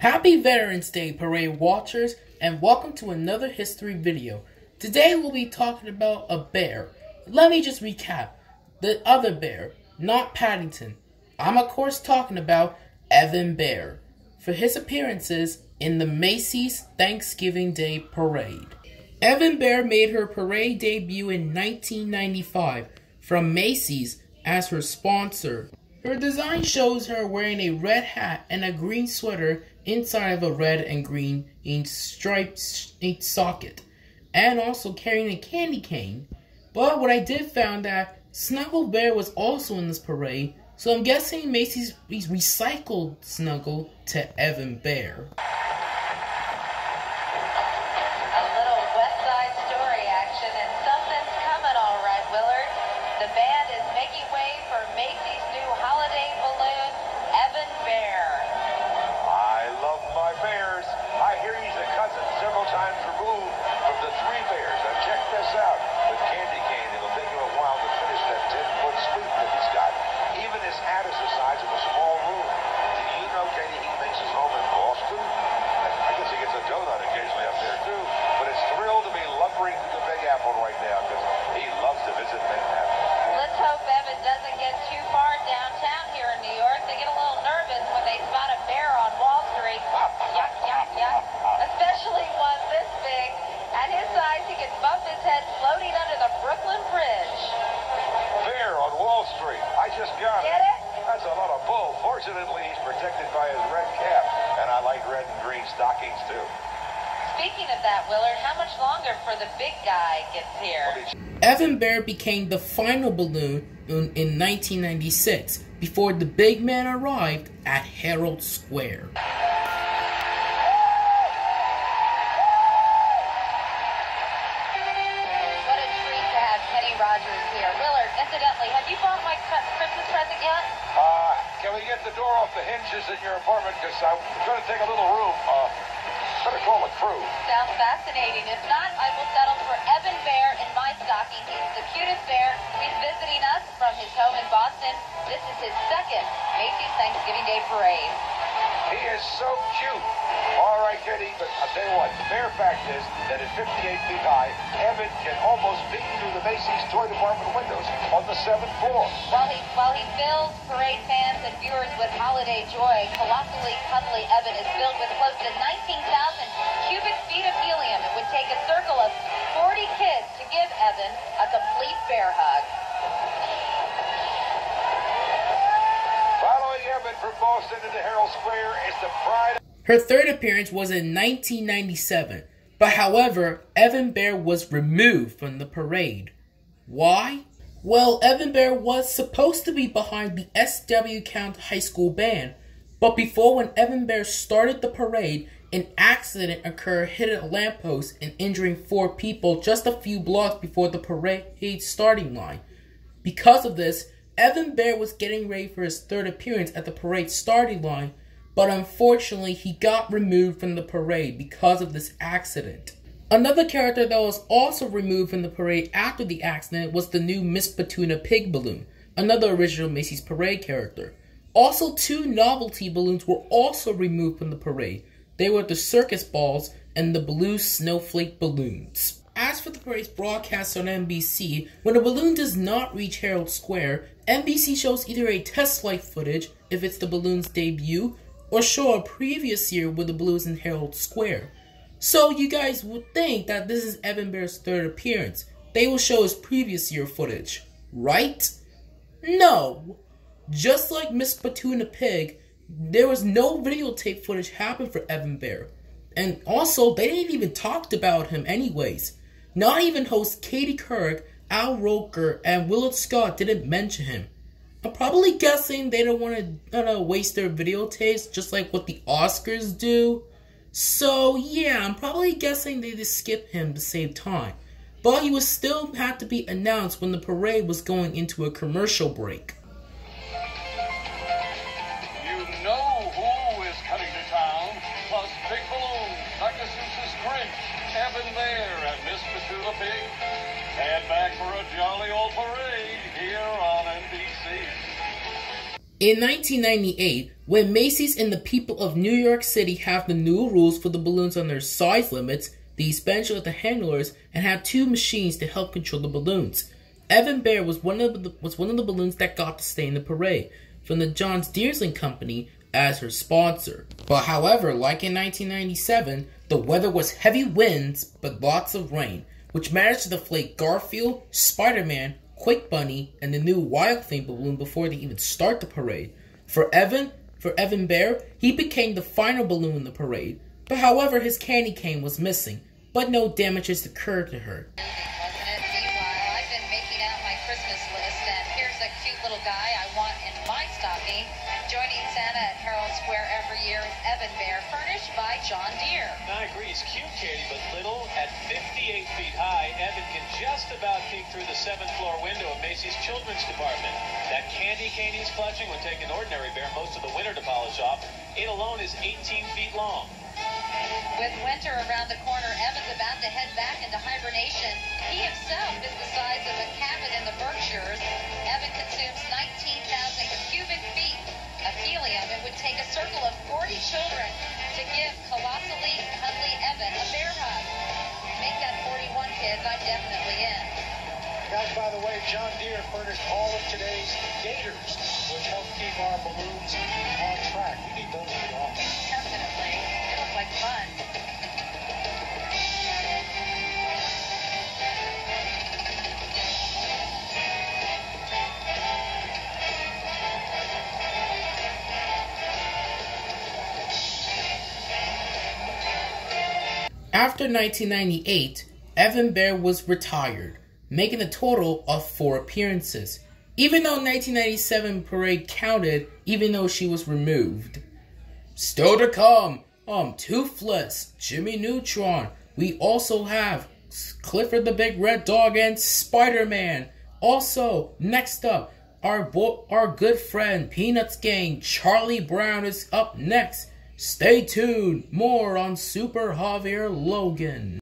Happy Veterans Day, Parade watchers, and welcome to another history video. Today we'll be talking about a bear. Let me just recap. The other bear, not Paddington. I'm of course talking about Eben Bear, for his appearances in the Macys Thanksgiving Day Parade. Eben Bear made her parade debut in 1995 from Macy's as her sponsor. Her design shows her wearing a red hat and a green sweater inside of a red and green striped socket, and also carrying a candy cane. But what I did found that Snuggle Bear was also in this parade, so I'm guessing Macy's recycled Snuggle to Eben Bear. A little West Side Story action, and something's coming all right, Willard. The band is making way for Macy's new holiday balloon, Eben Bear. I love my bears. I hear he's a cousin several times removed from the three bears. Now check this out. With candy cane, it'll take him a while to finish that 10-foot sweep that he's got. Even his hat is the size of a small room. Do you know, Katie, he makes his home in Boston? I guess he gets a donut occasionally up there, too. But it's thrilled to be lumbering through the Big Apple right now because he loves to visit Manhattan. Let's hope Eben doesn't get too far downtown here in New York. They get a little nervous when they spot a bear on Wall Street. Yuck, yuck, yuck. Especially one this big. At his size, he could bump his head floating under the Brooklyn Bridge. Bear on Wall Street. I just got it. Get it? That's a lot of bull. Fortunately, he's protected by his red cap. And I like red and green stockings, too. Speaking of that, Willard, how much longer for the big guy gets here? Eben Bear became the final balloon in 1996 before the big man arrived at Herald Square. Incidentally, have you bought my Christmas present yet? Can we get the door off the hinges in your apartment? Because I'm going to take a little room. Better call the crew. Sounds fascinating. If not, I will settle for Eben Bear in my stocking. He's the cutest bear. He's visiting us from his home in Boston. This is his second Macy's Thanksgiving Day Parade. He is so cute. All right, Kitty, but I'll tell you what, the bare fact is that at 58 feet high, Eben can almost peek through the Macy's toy department windows on the 7th floor. While he fills parade fans and viewers with holiday joy, colossally cuddly Eben is filled with close to 19,000 cubic feet of helium. It would take a circle of 40 kids to give Eben a complete bear hug. Following Eben from Boston into Herald Square is the pride. Her third appearance was in 1997, but however, Eben Bear was removed from the parade. Why? Well, Eben Bear was supposed to be behind the S.W. Count High School band, but before when Eben Bear started the parade, an accident occurred hitting a lamppost and injuring 4 people just a few blocks before the parade starting line. Because of this, Eben Bear was getting ready for his third appearance at the parade starting line, but unfortunately he got removed from the parade because of this accident. Another character that was also removed from the parade after the accident was the new Miss Petunia Pig balloon, another original Macy's Parade character. Also, 2 novelty balloons were also removed from the parade. They were the circus balls and the blue snowflake balloons. As for the parade's broadcast on NBC, when a balloon does not reach Herald Square, NBC shows either a test flight footage, if it's the balloon's debut, or show a previous year with the balloons in Herald Square. So you guys would think that this is Eben Bear's third appearance. They will show his previous year footage, right? No! Just like Miss Petunia Pig, there was no videotape footage happened for Eben Bear. And also, they didn't even talk about him anyways. Not even hosts Katie Couric, Al Roker, and Willard Scott didn't mention him. I'm probably guessing they don't want to waste their videotapes just like what the Oscars do. So yeah, I'm probably guessing they just skip him to save time. But he would still have to be announced when the parade was going into a commercial break. You know who is coming to town, plus big balloons, Dr. Seuss's Grinch, Eben Bear, and Miss Petunia Pig. Head back for a jolly old parade here on NBC. In 1998, when Macy's and the people of New York City have the new rules for the balloons on their size limits, they special the handlers and have two machines to help control the balloons. Eben Bear was one of the balloons that got to stay in the parade, from the John Deersling Company as her sponsor. But however, like in 1997, the weather was heavy winds but lots of rain, which managed to deflate Garfield, Spider-Man, Quick Bunny, and the new Wild Thing balloon before they even start the parade. For Eben Bear, he became the final balloon in the parade, but however, his candy cane was missing, but no damages occurred to her. Wasn't it? Meanwhile, I've been making out my Christmas list, and here's a cute little guy I want in my stocking. Joining Santa at Herald Square every year is Eben Bear, furnished by John Deere. I agree, he's cute, Katie, but little. At 58 feet high, Eben can just about peek through the 7th floor window of Macy's Children's Department. That candy cane he's clutching would take an ordinary bear most of the winter to polish off. It alone is 18 feet long. With winter around the corner, Eben's about to head back into hibernation. He himself is the size of a cabin in the Berkshires. Eben consumes 19,000 cubic feet of helium. It would take a circle of 40 children to give colossally cuddly Eben a bear hug. Make that 41 kids, I'm definitely in. Guys, by the way, John Deere furnished all of today's gators, which help keep our balloons on track. We need those in the office. Definitely. It looks like fun. After 1998, Eben Bear was retired, making a total of 4 appearances, even though 1997 parade counted even though she was removed. Still to come, Toothless, Jimmy Neutron. We also have Clifford the Big Red Dog and Spider-Man. Also, next up, our good friend Peanuts Gang, Charlie Brown is up next. Stay tuned, more on Super Javier Logan.